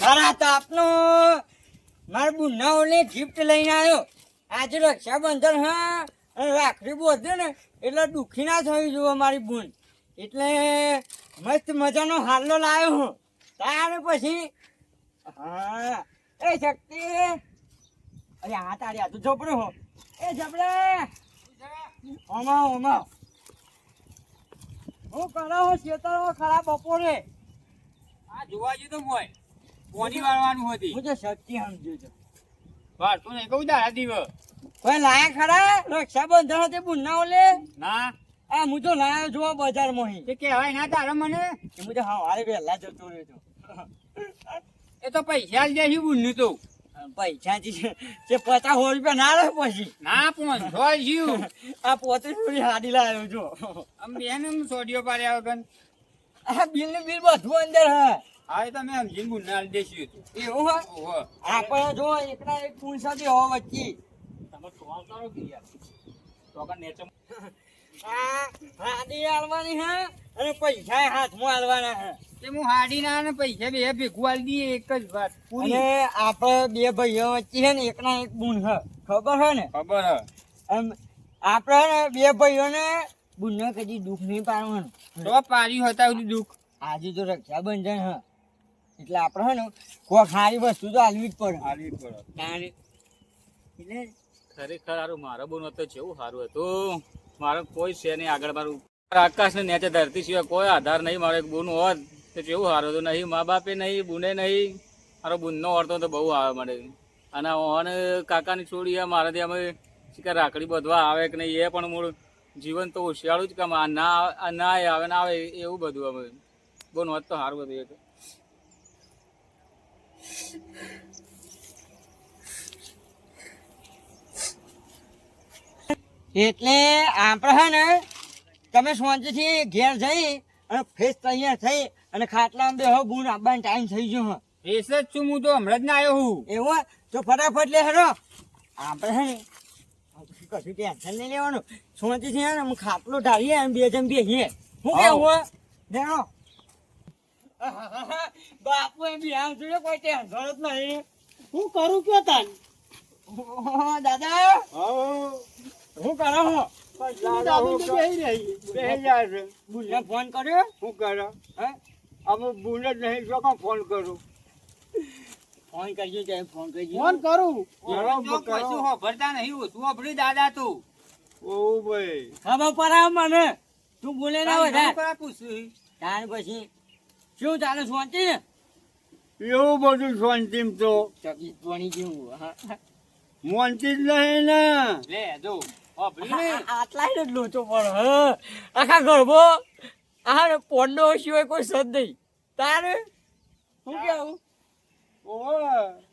ખરા તાપનો મારા બુનાઓને ગિફ્ટ લઈને આવ્યો. આજે રક્ષાબંધન હા અને રાખડી બોધે ને એટલે દુઃખી ના થવી જોઈએ મારી બુન. એટલે મસ્ત મજાનો હાલો લાવ્યો હું. તારે પછી હા એ શક્તિ અરે હા તારી આ તો ઝોપડો હો. એ ઝપડે ઓમાવ ઓમાવ હું કરો ખેતરો ખરા બપોરે આ જોવા જઈએ તો મોય કોની વાળવાનું હતી હું તો શક્તિ સમજ્યો છું. વાર તું નહીં કહું દાડા દીવ કોઈ લાયા ખરા રક્ષાબંધન હતી બુના ઓલે ના આ હું તો લાયો છું આ બજારમાં તે કહેવાય ના તારે મને હું તો હા હારે વહેલા જતો રહ્યો છું. એ તો પૈસા જ દેશું બુનનું તો પૈસા જે 50 રૂપિયા ના રહે પછી ના 500 જીવ આ 35 હાડી લાવ્યો છું. આમ બેન સોડિયો પાડ્યા વગર આ બિલ ને બિલ બધું અંદર હે. હા એ તમે સમજીને બુનને આલી દેશું એવું હે ઓહો આપણે જો એકના એક પૂંછાથી હો વચ્ચે તમે કોલ કરો કે યાર તો આગળ નેચે આ હાડી આલવાની હે અને પૈસા હાથમાં આલવાના હે. તે હું હાડી ના ને પૈસા બે ભેગું આલી દઈએ એક જ વાત પૂરી અને આપણે બે ભાઈઓ વચ્ચે છે ને એકના એક બુન હે ખબર હે ને. ખબર હે એમ આપણે ને બે ભાઈઓને બુનને કદી દુઃખ નહીં પાડવાનું. તો પાડ્યું હતા બધું દુઃખ આજે તો રક્ષાબંધન હે એટલે આપણે હે ને કોઈ સારી વસ્તુ તો આલવી જ પડે. આલી પડે તારે એટલે ખરેખર સારું મારો બોન હતો જેવું સારું હતું મારો કોઈ છે નહીં આગળ મારું આકાશ ને નેચે ધરતી સિવાય કોઈ આધાર નહીં મારો એક બોન હોત તો જેવું સારું હતું નહીં મા બાપે નહીં બુને નહીં મારો બુનનો ઓળતો તો બહુ આવે મને અને ઓને કાકાની છોડી મારાથી અમે શીખર રાખડી બધવા આવે કે નહીં એ પણ મૂળ જીવન તો હોશિયાળું જ કામ આ ના આવે ના આવે એવું બધું અમે બોન હોત તો સારું હતું એક એટલે આપણે હે ને તમે શાંતિથી ઘેર જઈ અને ફ્રેશ તૈયાર થઈ અને ખાટલામાં બેહો બુન આવવાનો ટાઈમ થઈ ગયો હે. એસ જ છું હું તો હમણાં જ ના આવ્યો હું એવું હોય તો ફટાફટ લે હેરો આપણે હે ને કશું ટેન્શન નહીં લેવાનું શાંતિથી હે ને હું ખાટલો ઢાળીએ અને બે જણ બેસીએ. શું કેવું હોય દેણો બાપુ એમ બી આમ જોડે કોઈ ટેન્શન જ નહીં. હું કરું કયો તાન દાદા હું કરો હો બુનને ફોન કર્યો શું કરો હે અમે બુન જ નહીં જો કાં ફોન કરું ફોન કરજો ત્યારે ફોન કરજો. ફોન કરું કશું હોભરતા નહીં ઓછું હોભરી દાદા તું ઓ ભાઈ ખબર પડાવ મને તું બોલે ના વધારે પૂછ્યું ત્યાર પછી શું ચાલે શાંતિ ને એવું બધું શાંતિમ તો ચકી પાણી જેવું મોનતી જ નહીં ને લે જો હોભરી ને આટલા જ લોચો પણ હ આખા ગરબો આ પોંડો સિવાય કોઈ સદ નહીં તારે શું કેવું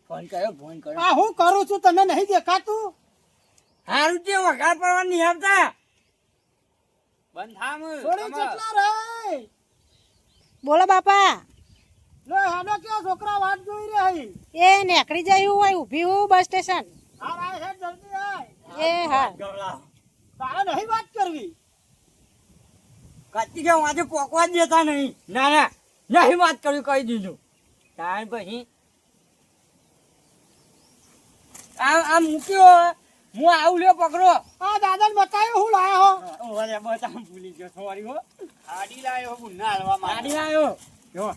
ફોન કર્યો ફોન કર્યો આ હું કરું છું તને નહીં દેખાતું હારું છે વઘાર પડવા નહીં આવતા બંધામ થોડી કેટલા રે બોલો બાપા લે હાડો કયો છોકરા વાટ જોઈ રહી એ નેકળી જાય હોય ઊભી હું બસ સ્ટેશન હાર આય હે જલ્દી આય એ હા ગવડાવ તારે નહીં વાત કરવી કાચી કે આજે પોકવા જ દેતા નહીં ના ના નહીં વાત કર્યું કહી દીધું તાર પછી આ મૂક્યો હું આવું લ્યો પકડો આ દાદાને બતાવ્યો હું લાયો હો ઓરે બતા ભૂલી ગયો સોરી હો હાડી લાયો બુનના હાલવા ગાડી આવ્યો જો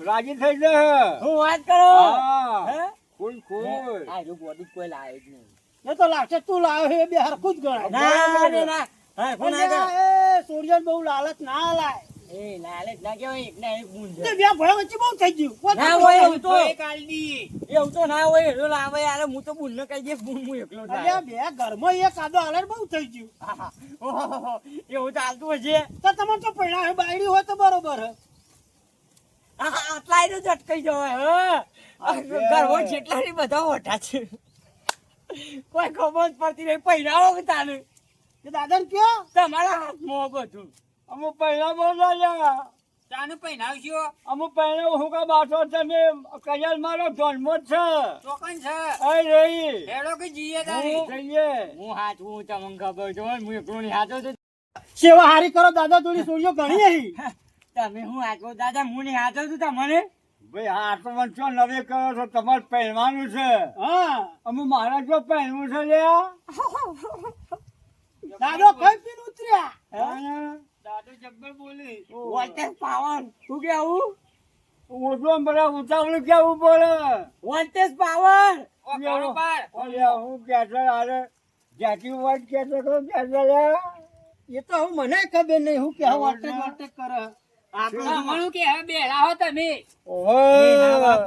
રાજી થઈ જા હું વાત કરો હા. હે ખુલ ખુલ આ જો બોડી કોઈ લાયો જ નહીં એ તો લાગશે તું લાયો હે બે હરખું જ ગણાય ના ના ના હા કોણ આગળ એ સૂર્યન બહુ લાલચ ના લાય એ લાલે ના કેવાય એક ના એક બુંદ તે બે ભય વચ્ચે બહુ થઈ ગયું ના હોય એવું તો એક આલડી એવું તો ના હોય એનો લાવે યાર હું તો બુંદ કહી દે બુંદ હું એકલો અરે થાય બે ઘરમાં એક આદો હાલર બહુ થઈ ગયું ઓહો એવું ચાલતું હશે તો તમે તો પૈણા હે બાયડી હોય તો બરોબર હે આટલા એને ઝટકાઈ જવાય ઘરમાં જેટલા ની બધા ઓઠા છે કોઈ ખબર જ પડતી નહીં પહેરાવો તાને તે દાદાને કયો તમારા હાથમાં બધું અમુક પૈણા બોલાયા ચાને પહેરાવશો અમુક પૈણા હું કા બાટો તમે કયાલ મારો જન્મ જ છે ચોકન છે આઈ રહી હેડો કે જીએ તારી જઈએ હું હાથ હું તમને ખબર છે હું એકલો ની હાથો તો સેવા હારી કરો દાદા થોડી સોળીઓ ઘણી હી તમે હું આજો દાદા હું નહીં હાજો છું તમને ભાઈ આ તો મને શું નવે કરો છો તમારે પહેરવાનું છે હા અમે મારા જો પહેરવું છે લ્યા દાદો કઈ પીન ઉતર્યા દાદો જબ્બર બોલી વોલ્ટેજ પાવર શું કેવું ઓછો બધા ઉતાવળું કેવું પડે વોલ્ટેજ પાવર હું કે છે અરે જાતિ વાત કે છે તો કે છે લ્યા એ તો હું મને ખબર નહીં હું કે વોલ્ટેજ વોલ્ટેજ કરે અમારું કે હવે બેલા હો તમે ઓહો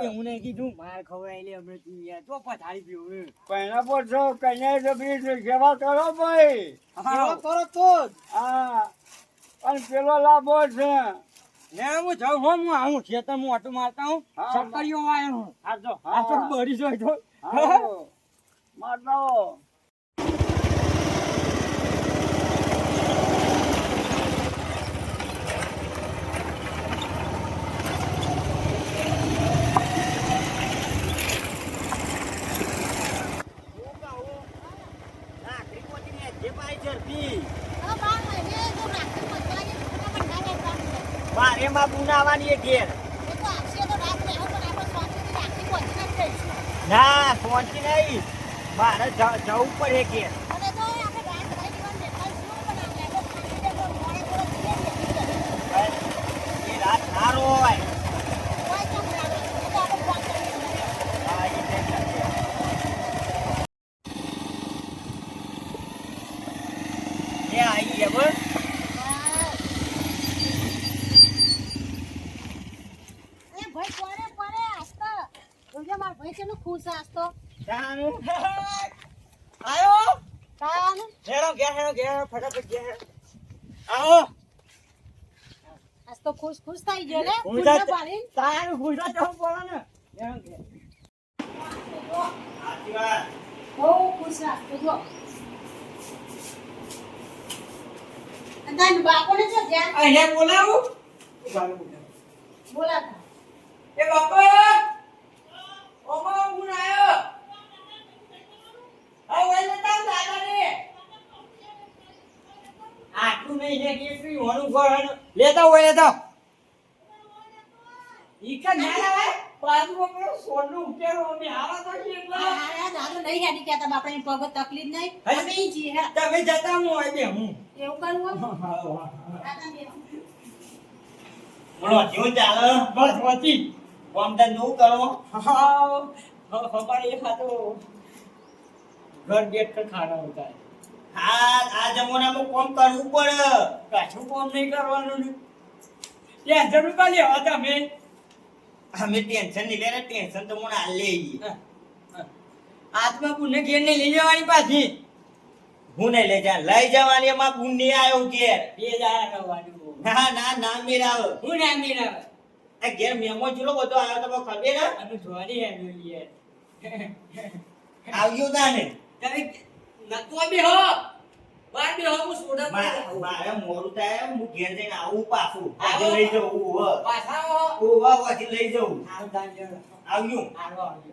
હું નહીં કીધું માર ખવડાવી લે હમણાં તું યાર તો પથારી પીવું પહેલા પર છો કન્યા જબરી સેવા કરો ભાઈ સેવા કરો તો જ હા અને પેલો લાભો છે ને હું જાઉં હું આવું ખેતરમાં ઓટો મારતા હું હા. સક્કરીઓ વાય હું આ તો આ તો બળી જાય તો મારતો મારે માં બનાવવાની ઘેર ના પહોંચી નહીં મારે જવું પડે ઘેર એ રાત સારો હોય હા, એ જ છે. એ આઈ ગયા બોલ આયો હેરો ઘેર ફટાફટ ઘેર આવો ખુશ થઈ ગયો ને પૂજા ફૂલને પાડીને. તારું પૂજા જવું પડે ને હેરો ઘેર સાચી વાત બહુ ખુશ રાખતો જો અને તારા બાપોને જો ધ્યાન અહીંયા બોલાવું બોલાતા એ બાપા ઓમા હું આયો આ વઈને તાર દાદાને આટલું નહીં ને કે ફ્રી હોનું ઘર લેતા હોય લેતા ઈકા ના લાવે પાછું આપણો સોનું ઉકેરો અમે આવા તો છે એટલે આ દાદો નહીં હેડી કહેતા બાપાની પગ તકલીફ નહીં હજી? અમે ઈ છીએ હા. તમે જતા હું હોય બે હું એવું કરવું હોય? દાદા બે. બોલો કેવું ચાલે બસ વતી કોમ ધંધો કરો હા હમારે यहाँ तो घर गेट का खाना होता है હા આ જમાનામાં કોમ કરવું પડે પાછું કોમ નહીં કરવાનું ને ટેન્શન રૂપા લેવા તમે અમે ટેન્શન નહીં લેને ટેન્શન તો મને હાલ લઈ આત્મા પુણ્ય ઘેર ને લઈ જવાની પાછી હું નહીં લઈ જા લઈ જવાની એમાં ગુણ નહીં આવ્યો ઘેર બે દાડા કરવાનું ના ના ના મેરાવ હું ના મેરા આ ઘેર મેમો ચૂલો બધો આવ્યો તો ખબર ને અમે જોવાની હે યાર આવ્યો તાને તમે નતો બે હો બાર બે હો હું સોડા મારે મોડું થાય હું ઘેર જઈને આવું પાછું આવો. આજે લઈ જવું પાછા હો ઓવા પછી લઈ જવું આવ દાંજો આવ્યું આવો આવજો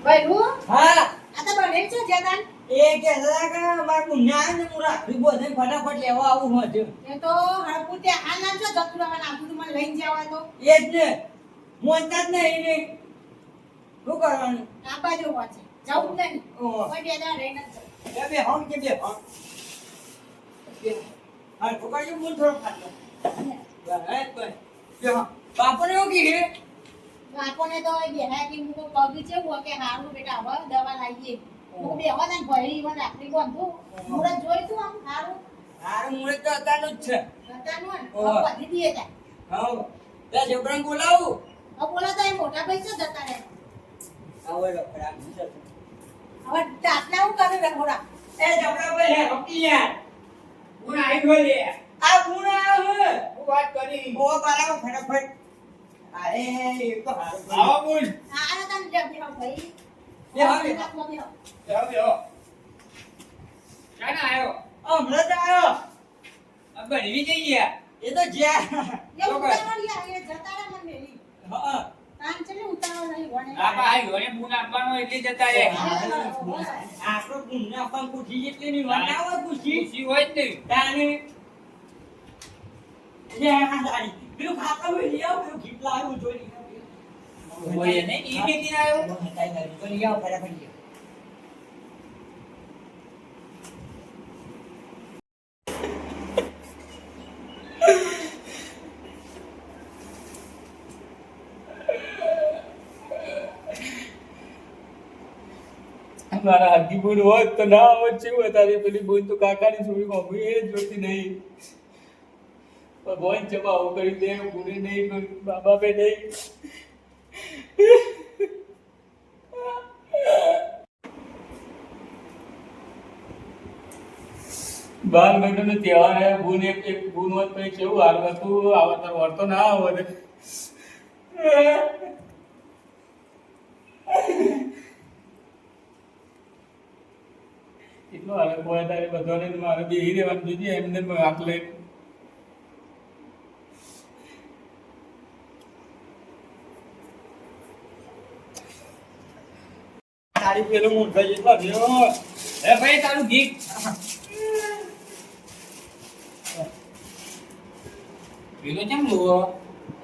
ભાઈ હું હા આ તો બને છે જદાન એ કહેતા કે મારા પુણ્ય આવે ને હું રાખડી બોધે ફટાફટ લેવા આવું હું હજુ એ તો હરપુ તે હાલ ના છો જતું રહેવાનું આખું તું મને લઈને જવા તો એ જ ને મોનતા જ નહીં ને શું કરવાનું આ બાજુ વાંચે જવું નહીં ઓહો. કોઈ બે દાડા રહીને જ જાઉં. બે હોમ કે બે હોમ હા પકડજો મૂળ થોડો ખાતો બસ બસ બે હોમ બાપુને એવું કીધું બાપોને તો બેહા કે હું તો પગ છે હું કે હારું બેટા હવે દવા લાવીએ હું બેહવા ને ભરી મને રાખડી બાંધું મુરત જોઈ તું આમ હારું હારું મુહૂર્ત તો અત્યારનું જ છે બતાનું ને ઓહો. હવે વધી દીએ તા હા બે છોકરાને બોલાવું હવે બોલા તો એ મોટા ભાઈ છે જતા રહે આવો રખડા હવે દાંતના હું કરું રખોડા એ છોકરા ભાઈ હે રોકી યાર હું આવી ગયો લે આ ગુણ આવ્યો હે હું વાત કરી ઓ બારામાં ફટાફટ અરે એ તો હારું આવો બોલ આ તને લે બેહો ભાઈ બેહો, બેહો. બેહો બેહો જાઓ જાઓ ક્યાં આવ્યો હમણાં જ આવ્યો આ બનવી જઈ ગયા એ તો જ્યાં એ ઉતાવળ યાર એ જતા રહે મને મેલી હા કામ છે ને ઉતાવળ નહીં વણે બાપા આ યોને બૂન આપવાનો એટલે જતા રે આપણો ગુણના પણ પૂછી એટલે ની વાત ના હોય પૂછી ખુશી હોય જ નહીં તાને લે આ દાડી પેલું ખાતા હોય લઈ આવ પેલું ગીત લાવ્યું જોઈ બોલે ને ઈ કેથી આવ્યો તો લઈ આવ ફટાફટ લઈ આવ. મારા હાથી બુન હોત તો ના આવત છે તારી પેલી બુન તો કાકાની છોડી કોમી એ જોતી નહીં ભગવાન ચબા આવું કરી દે બુને નહીં મા બાપે નહીં બાર મહિનાનો તહેવાર હે બુન એક બુન હોત પછી કેવું હારું હતું આવત વળતો ના આવત એટલો હારે બોય તારે બધાને મારે બેહી રહેવાનું જોઈએ એમને હાથ લઈને તારી પેલું મૂળ થઈ જતો રહ્યો એ ભાઈ તારું ગીત પેલો કેમ જોવો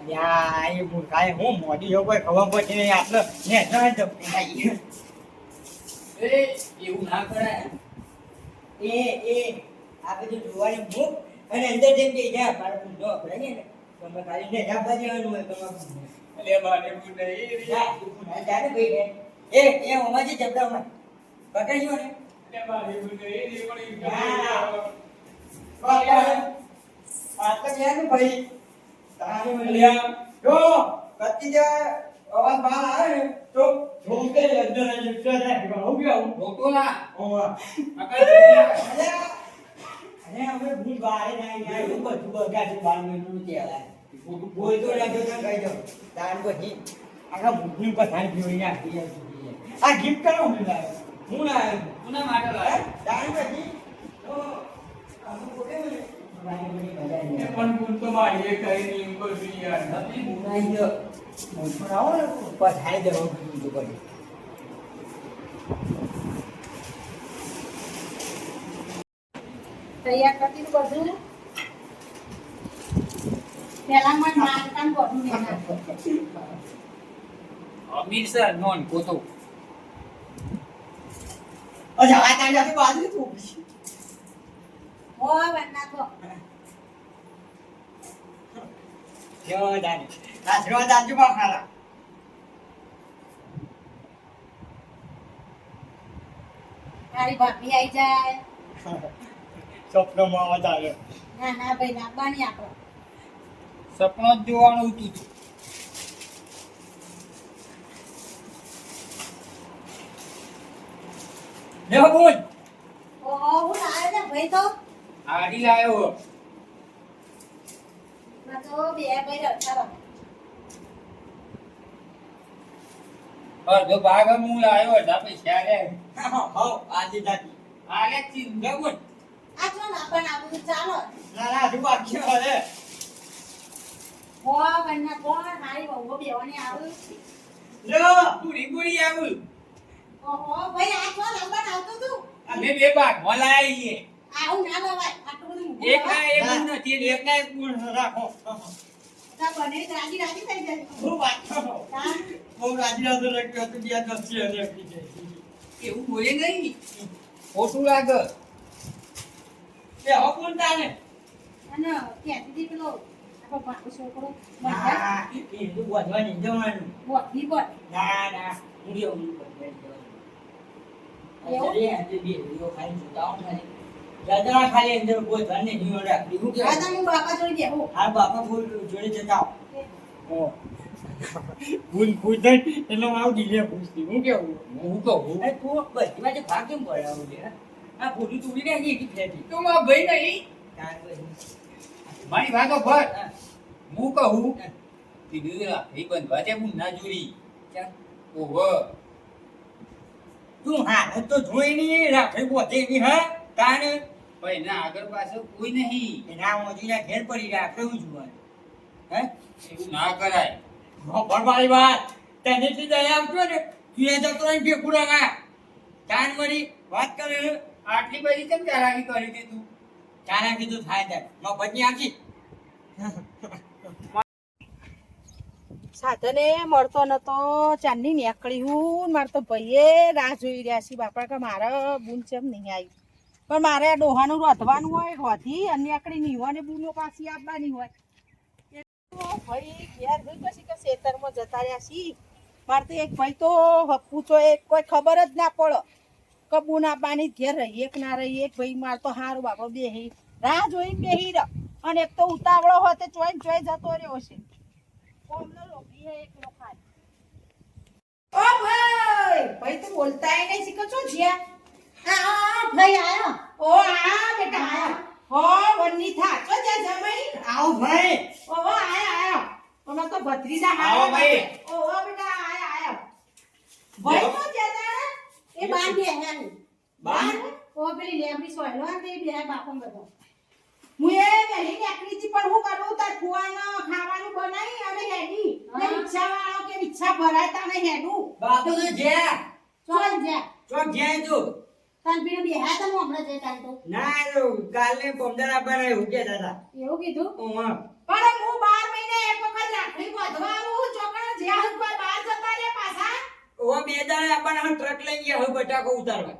યા એ મૂર્ખાએ હું મોડી હો કોઈ ખબર પડતી નહીં આટલો ને ના તો પેલાઈ. એ એવું ના કરાય એ આ બધું જોવાની મૂક અને અંદર જેમ કે જા મારો પૂંજો અપડાય ને તમે ખાલી ને જા બાજવાનું હોય તમારું એટલે મારે બુન નહીં જા તું ના જા ને ભાઈ એ ઓમાજી જબડામાં પકડ્યો ને એટલે મારે બુન નહીં પણ આ તો જા ને ભાઈ તારી મળ્યા જો કતી જા અવાજ બહાર આવે ને તો ઝોકે અંદર જ ઉતરે હું ગયો મોટો ના ઓવા અકલ અરે અમે ભૂલ બારે નહીં જાય એવું બધું બગાડી 12 મિનિટનું કહેવાય બોલતો લાગ્યો તો કહી દો તાર પછી આખા ભૂખની પથારી પીવી નાખી આ ગિફ્ટ કરો હું લાવ્યો હું લાવ્યો કોના માટે લાય તાર પછી તો અમુક બોલે ને ભાઈ બની બજાઈ પણ બુન તો મારી એ કઈ નહીં બોલતી યાર નથી મુનાઈ ગયો મોટો આવો ને પથારી દેવો કીધું તો પછી તૈયાર કરતી તું બધું પેલા મને મારતા બધું લેના અમીર સર નોન કોતો અચ્છા આ તારી સાથે બાજુ તું હો વરના તો જો દાની આશીર્વાદ આપજો બાપારા તારી ભાભી આવી જાય સ્વપ્નમાં આવત આવ્યો ના ના ભાઈ ના બની આપણો સપનો જ જોવાનું હતું લેવો બોલ ઓહો હું લાવ્યો ને ભાઈ તો આડી લાયો ના તો બે ભાઈ રખા અડધો ભાગ હું લાયો અડધા પૈસા લે હાઉ આજે જાતી આલે ચીજ લેવો બોલ આ તો ના પણ આવું ચાલો ના ના તું બાકી વાલે હો વરના કોણ હારી બહુ બેવાની આવું લો પૂરી પૂરી આવું ઓહો ભાઈ આ તો લંબન આવતો તું અમે બે ભાગ મલાઈએ આવું ના લવાય આટલું બધું એક ના એક ગુણ નથી એક ના એક ગુણ રાખો તા બને રાજી રાજી થઈ જાય હું વાત કરો તા બહુ રાજી રાજી લગતો તો બીજા દસી અને એકથી એવું બોલે નહીં ઓછું લાગે એ હો કોણ તાને અને ક્યાંથી પેલો આપણો પાકો છોકરો બધા હા એ તો બોધવાની જવાનું બોધી બોધ ના ના હું ગયો હું એવું? આજે બે વિડિયો ખાલી જોતા હું ખાલી દાદા ખાલી અંદર બોધવાને જીવન રાખી હું કે આ તમે બાપા જોઈ બેહો હા બાપા ફૂલ જોડે જતા હો ફૂલ ફૂલ થઈ એટલે આવ દીલે પૂછતી હું કેવું હું કહું અરે તું બધી વાતે ભાગ કેમ પડાવું લે આ પૂરી તુડી ને એક ફેટી તું મારા ભાઈ નહીં તાર પછી મારી વાતો ભર હું કહું કીધું રાખડી બંધવા છે હું ના જોડી ચાલ ઓહો તું હા તો જોઈ ની રાખડી બોધે ની હા તાને પણ એના આગળ પાછળ કોઈ નહીં એના મોજીના ઘેર પડી રાખે હું જોવાનું હે એવું ના કરાય ભરવાળી વાત તનેથી દયા આવતો ને તું એ જતો રહીને ભેગુડામાં જાન મરી વાત કરે આટલી બધી કેમ ચાલાકી કરી હતી તું ચાના કીધું થાય ત્યારે માં બચી આપી સાધને મળતો નતો ચાંદની નીકળી હું મારે તો ભાઈએ રાહ જોઈ રહ્યા છે બાપા કે મારા બૂન ચેમ નહીં આવી પણ મારે આ ડોહાનું રોધવાનું હોય રોધી અને નીકળી નહીં હોય ને બૂનો પાછી આપવાની હોય ભાઈ ઘેર જોઈ પછી કે ખેતરમાં જતા રહ્યા છી મારે તો એક ભાઈ તો પૂછો એક કોઈ ખબર જ ના પડે કે બૂન આપવાની ઘેર રહીએ કે ના રહીએ એક ભાઈ મારે તો સારું બાપા બેહી રાહ જોઈને બેહી રહ અને એક તો ઉતાવળો હોય તે ચોઈ ચોઈ જતો રહ્યો છે ઓ ભાઈ ભાઈ તો બોલતા હે નહીં શીખો છો જ્યા ભાઈ આયો ઓ આ બેટા આયા હો વન્ની થા છો જ્યા જમાઈ આવો ભાઈ. ઓ આયા ઓનો તો ભત્રીજા આવો ભાઈ. ઓ બેટા આયા ભાઈ તો જ્યા એ બાર બે હે બાર? ઓ પેલી લેબડી સોયલો આ તે બે બાપો બધો હું એ વહેલી નીકળી પણ હું કરું તાર ફુવાનો ખાવાનું બનાવી અને હેડી ને ઈચ્છા વાળો કે ઈચ્છા ભરાય તાને હેડું બાપુ તો જ્યાં ચોલ જા ચોક જ્યાં તું તન પીને બે હે તને હમણાં જઈ કાઢ તો ના તો કાલે પમદાર આપવાના એવું કહેતા હતા. એવું કીધું હા. પણ હું 12 મહિને એક વખત રાખડી બાંધવા આવું ચોકણ જ્યાં કોઈ બહાર જતા રે પાછા ઓ બે દાડે આપવાના હું ટ્રક લઈ ગયા હવે બટાકો ઉતારવા.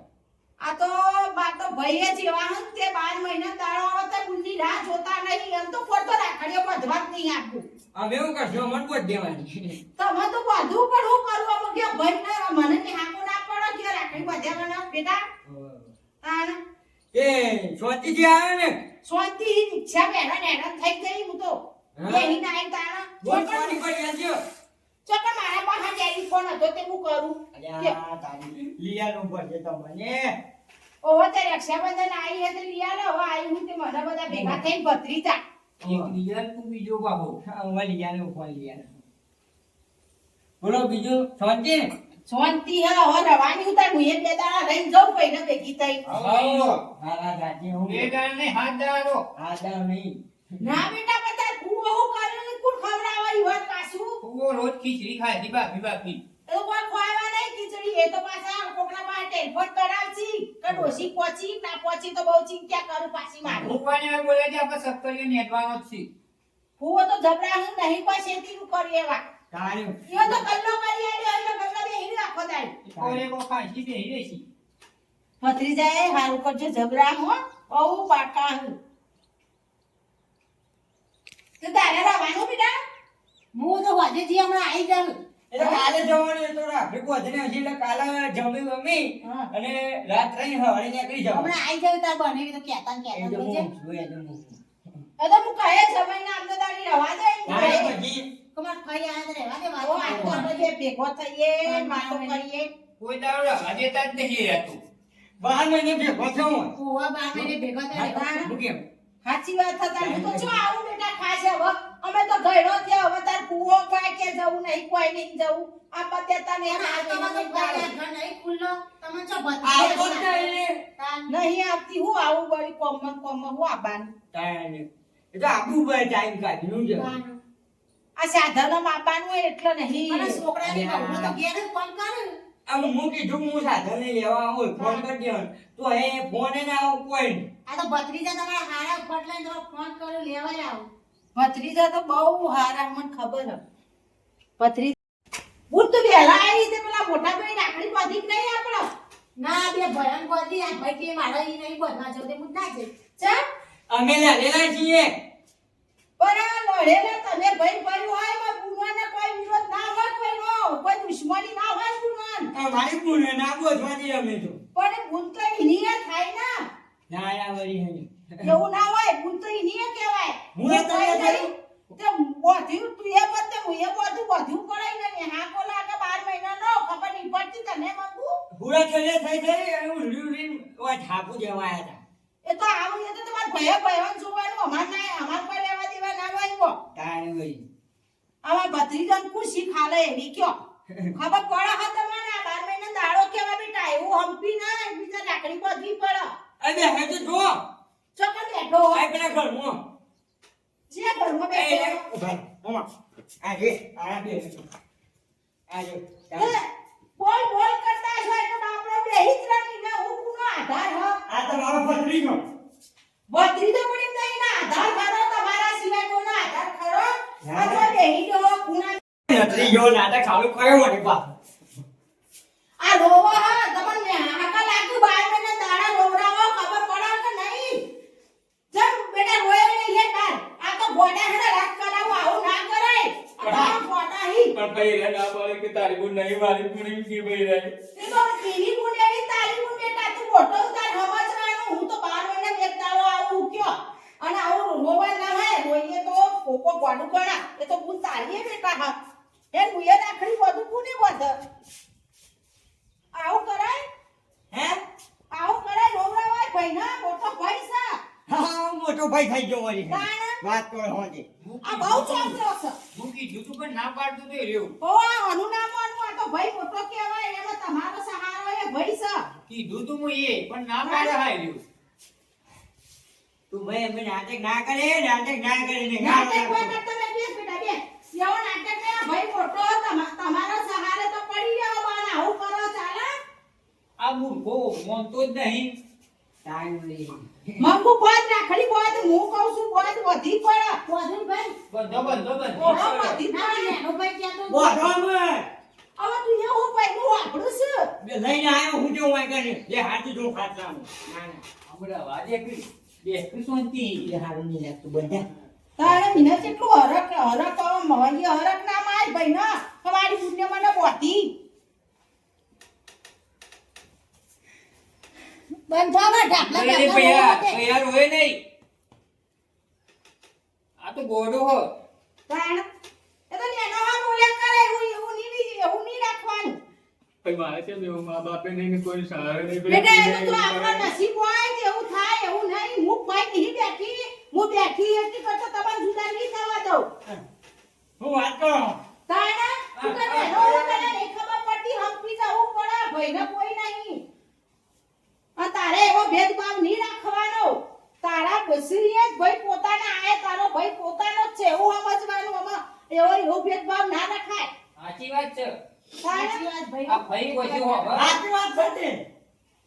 આ તો બા તો ભાઈએ જેવા હન તે 12 મહિના દાડો આવે તે બુંડી રાહ જોતા નહીં એમ તો ફરતો રાખડીઓ બાંધવા જ નહીં આપું અમે એવું કરશું અમને બોધ દેવાની. તમે તો બાંધવું પણ હું કરું અમે કે ભાઈ ને મને કે હાકો ના પડો કે રાખડી બાંધવાના બેટા તાણ એ સ્વાતિજી આવ્યો ને શાંતિ ઈચ્છા બેરા નેડા થઈ ગઈ હું તો હા? બેહી ના આવી તાણ બોલ પાણી પડી આવજો. ચોકણ મારા પાસે ટેલિફોન હતો તે હું કરું અલ્યા તારી લીયાનું પડશે તમને. ઓહો તે રક્ષાબંધન આવી હે તે લીયા લો હવે આવી હું તે મને બધા ભેગા થઈને ભત્રીજા એક લીયા તું બીજો બાબો. હા લીયાનું કોણ લીયાનું. બોલો બીજું શાંતિ ને? શાંતિ હે હવે રવાની ઉતાર હું એ બે દાડા રહીને જાઉં પઈને ભેગી થઈ આવો. હા ગાજી હું બે દાળ નહીં, હાથ દાળો. આદા નહીં. ના બેટા પતા કુવો હું કર્યું ને કુણ ખવડાવા ઈ વાત પાછું કુવો રોજ ખીચડી ખાય દીબા બાકી. એ તો કોઈ ખવાવા નહીં ખીચડી એ તો પાછા કોકના પાસે ટેલિફોન કરાવછી કે ડોસી પહોંચી ના પહોંચી તો બહુ ચિંતા કરું પાછી મારી ભૂખવાની બોલે છે આપણે સક્કરીએ નેટવાનો જ છે. કુવો તો જબરા હું નહીં કોઈ શેતીનું કરી એવા તાળ્યું. ઈઓ તો કલ્લો કરી આલ્યો એટલે ગલ્લો બેહી રાખો દાઈ કોને કો ખાંસી બેહી રહી છે. ભત્રીજાએ હારું કરજો જબરા હો બહુ પાકા હું તો તારે રવાનું બેટા હું તો હોજેથી હમણાં આવી જાઉં એટલે કાલે જવાનું એ તો રાખડી બોધને હજી એટલે કાલે જમી વમી હા. અને રાત રહી હવારે નીકળી જવાનું. હમણાં આવી જાઉં તાર બનેવી તો કહેતા ને એ કહેતા તો હોય છે હું છું, એ તો હું છું. એ તો હું કહે જમાઈને આમ તો તારી રવા દે તારે પછી કમાર ખાઈ આયા તો રહેવા દે ઓ આ તો વાતો બધે ભેગો થઈએ વાતો કરીએ કોઈ દાડો રવા દેતા જ નહીં રહેતું. 12 મહિને ભેગો થયો હું. ઓવા બાર મહિને ભેગા થયા હા, હું કેમ? સાચી વાત થતા હું તો જો આવું બેટા ખાસ હવે અમે તો ગયડો થયા હવે તાર કુવો કાય કે જવું નહીં કોઈ નહીં જવું આ પતે તને આ તો બધું નહીં ઘર નહીં ખુલ્લો તમે જો આવતો જ બતાવી નહીં. આવતી હું આવું બળી કોમ હું આબાનું તારે એ તો આબુ પર ટાઈમ કાઢ્યું છે. આ સાધનો માપાનું હોય એટલે નહીં અને છોકરાની બહુ તો ઘેર જ ફોન કરે આમ હું કીધું હું સાધન લઈ લેવા આવું ફોન કરી દેવાનો તો એ ફોન એ ના આવું કોઈ નહીં. આ તો ભત્રીજા તમારા હારા ફટલાઈને તમે ફોન કર્યો લેવાય આવો ભત્રીજા તો બહુ હારા મને ખબર હે ભત્રી હું તો વહેલા આવી તે પેલા મોટા ભાઈ રાખડી બાંધી કે નહીં આપણો ના બે ભયન બોલી આ ભાઈ કે મારા ઈ નહીં બોલવા જો તે મુદ ના છે ચા અમે લાલેલા છીએ. પણ આ લડેલા તમે ભાઈ ભાઈ હોય માં બુનવાને કોઈ વિરોધ ના હોય કોઈનો કોઈ દુશ્મની ના હોય બુનવાન અમારી બુને ના બોધવાની અમે તો. પણ બુન તો ઈનીએ થાય ના ના ના વળી હે. એવું ના હોય બુન તો ઈનીએ કહેવાય હું એ તમને નહીં. તે બોધ્યું તું એ બોધ હું એ બોધ્યું પડાય ને હા કોલા કે 12 મહિના નો ખબર નહીં પડતી તને મંગુ પૂરા થઈને થઈ અને ઉલ્લું ઓય છાપુ જવા આવ્યા હતા. એ તો આવું એ તો તમાર ભયવાન જોવાનું અમાર ના અમાર કોઈ લેવા દેવા ના હોય કો તારે વળી. આવા ભત્રીજન ખુશી ખાલે એવી કયો ખબર પડે હા તમને આ 12 મહિના દાડો કેવા બેટા એવું હંપી ના બીજા લાકડી બાંધવી પડે અબે હે તો જો ચોકન બેઠો આ પેલા ઘરમાં જે ઘરમાં એ બેઠો ઉભા ઓમા આજે આ બે આજે એ, બોલ કરતા છો એટલે બાપરો બેહી જ રહી ને હું કોનો આધાર હ આ તો મારો પત્રીનો ભત્રીજો પણ એમ નહીં ના આધાર કરો તમારા સિવાય કોનો આધાર બેહી ગયો ખૂણા નતરી ગયો નાટક ચાલુ કર્યો મને બા આ રોવા હા તમને હાકા લાગ્યું 12 મહિના દાડા રોવરાવો ખબર પડે કે નહીં જમ બેટા રોય નહીં લે તાર આ તો ગોડા હેને રાત કરાવો આવું ના કરાય આ ગોડા હી પણ ભાઈ રે ના બોલે કે તારી બુન નહીં મારી બુન એમ કે ભાઈ રે તે તો કેવી ગુનેની તારી ગુન બેટા તું મોટો તાર સમજવાનું હું તો 12 મહિના એક દાડો આવું કયો અને આવું રોવા ના હે રોઈએ તો કોકો ગોડું ગણા એ તો ગુન તારીએ બેટા હા એ મુયે રાખડી બધું કોને બધે આવું કરાય હે આવું કરાય રોવરાવાય ભાઈ ના મોટો ભાઈ સા હા મોટો ભાઈ થઈ ગયો વળી તાણે વાત કરો હોજે આ બહુ ચોકરો છે હું કીધું તું પણ ના પાડતું તો રહ્યું ઓ આ અનુનામનું આ તો ભાઈ મોટો કહેવાય એમાં તમારો સહારો એ ભાઈ છે કીધું તું હું એ પણ ના પાડે હાય રહ્યું તું ભાઈ અમે નાટક ના કરે ને નાટક કોઈ કરતો નથી બેટા બે એવો નાટક ને આ ભાઈ મોટો તમારો સહારે તો પડી જાવ બાન આવું કરો ચાલે આ મૂર્ખો મોનતો જ નહીં મંગુ બોધ રાખડી બોધ હું કહું છું બોધ વધી પડે બોધું ભાઈ બંધો બંધો ઓહો બંધો વધી ના પડે નેનો ભાઈ ક્યાં તો બોધો અમે હવે તું એ હું ભાઈ હું વાપરું છું બે લઈને આવ્યો હું જો વાય કરી બે હાથી જો ખાતા ના ના હમણાં વાજે કરી બેસી શાંતિ એ હારું નહીં લાગતું બધા તારે મિને કેટલું હરક મહંગી હરક ના માર ભાઈ ના તમારી પુણ્ય મને બોધી બંધોમાં ઢાકલા અરે ભૈયા ભૈયા રોય નહીં આ તો ગોડો હો તાણ એ તો નેનો હા બોલ્યા કરે એવું નહીં રાખવાનું ભાઈ મારે છે એવું મા બાપે નહીં કોઈ સહારો નહીં બેટા એ તો તું આપણો નસીબ હોય કે એવું થાય એવું નહીં હું ભાઈ નહીં બેઠી હું બેઠી એટલી કરતો તમારે જુદા નહીં થવા દઉં હું વાત કરો તાણા તું તો નેનો હું તને નહીં ખબર પડતી હંપી જવું પડે ભાઈને કોઈ નહીં આ તારે એવો ભેદભાવ નહીં રાખવાનો તારા બસરીએ જ ભાઈ પોતાના આય તારો ભાઈ પોતાનો જ છે એવું સમજવાનું આમાં એવો ભેદભાવ ના રખાય સાચી વાત છે તાણા વાત ભાઈ આ ભાઈ કોઈ હો સાચી વાત છે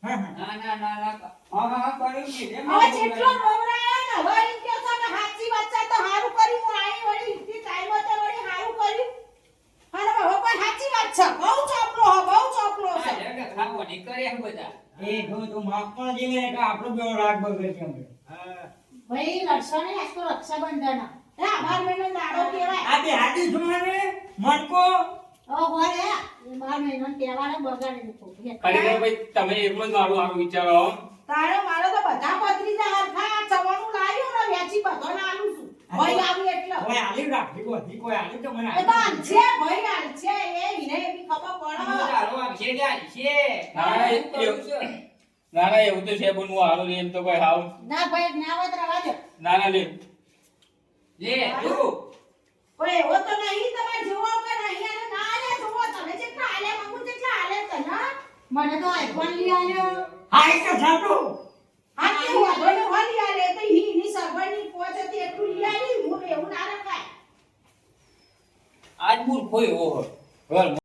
હા હા ના ના ના ના હા કર્યું ને હવે જેટલો રોવરાયો ને હવે એમ કહો છો કે હાચી વાત છે તો હારું કર્યું હું આઈ વળી ઇતિ ટાઈમ તો વળી હારું કર્યું અને હવે કોઈ હાચી વાત છે બહુ ચોપલો છે ખાવો નહીં કરે એમ બધા એ જો તું માફ પણ જે ને કે આપણો બેવો રાગ બગડે છે અમે ભાઈ લડશો ને આજ તો રક્ષાબંધન એ 12 મહિનો દાડો કહેવાય આ બે હાથી જોવાને મણકો ઓ હોય એ 12 મહિનો તહેવાર બગાડે મૂકો ખરેખર ભાઈ તમે એકલો જ મારું સારું વિચારો તારે મારો તો બધા પત્રીજા હરખા ચવાનું લાવ્યું ને વેચી બધો ને આલું છું ભાઈ આવી એટલે કોઈ આલી રાખી કોઈ કોઈ આલી તો મને એ તો આલ છે ભાઈ આલ છે એ વિને એવી ખબર પડે તારો આવશે જાય છે ના ના એવું તો છે પણ હું હારું એમ તો કોઈ હાવ ના ભાઈ ના વાત રવા દો ના ના લે લે તું પણ એવો તો નહીં તમે જોવો કે નહીં અને ના આલે જોવો તમે જેટલા આલે મંગુ જેટલા આલે તને મને તો આઈફોન લઈ આવ્યો હાય કે સાટુ હા કે હું આગળ વાલી આલે તો ની સગવડની પહોંચતી એટલું લઈ આવી હું એવું ના રખાય આજ મૂર્ખો એવો હોય